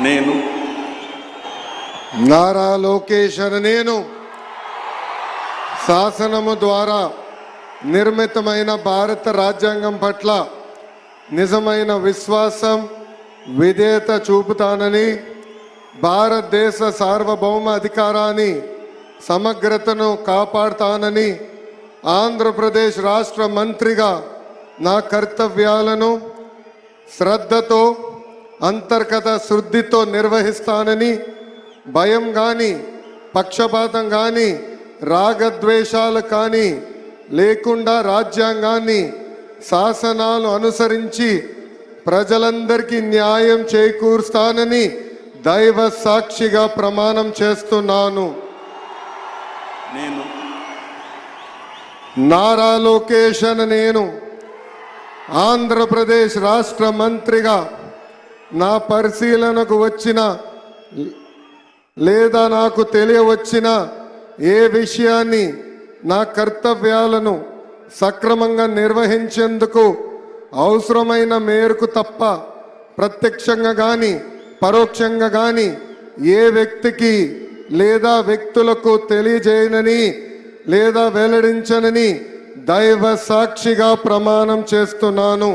నేను నారా లోకేష్ అనే నేను శాసనము ద్వారా నిర్మితమైన భారత రాజ్యాంగం పట్ల నిజమైన విశ్వాసం విధేయత చూపుతానని, భారతదేశ సార్వభౌమ అధికారాన్ని సమగ్రతను కాపాడుతానని, ఆంధ్రప్రదేశ్ రాష్ట్ర మంత్రిగా నా కర్తవ్యాలను శ్రద్ధతో అంతర్గత శుద్ధితో నిర్వహిస్తానని, భయం కానీ పక్షపాతం కానీ రాగద్వేషాలు కానీ లేకుండా రాజ్యాంగాన్ని శాసనాలు అనుసరించి ప్రజలందరికీ న్యాయం చేకూరుస్తానని దైవ సాక్షిగా ప్రమాణం చేస్తున్నాను. నేను నారా లోకేష్ అనే నేను ఆంధ్రప్రదేశ్ రాష్ట్ర మంత్రిగా నా పరిశీలనకు వచ్చిన లేదా నాకు తెలియవచ్చిన ఏ విషయాన్ని నా కర్తవ్యాలను సక్రమంగా నిర్వహించేందుకు అవసరమైన మేరకు తప్ప ప్రత్యక్షంగా కానీ పరోక్షంగా కానీ ఏ వ్యక్తికి లేదా వ్యక్తులకు తెలియజేయనని లేదా వెల్లడించనని దైవ సాక్షిగా ప్రమాణం చేస్తున్నాను.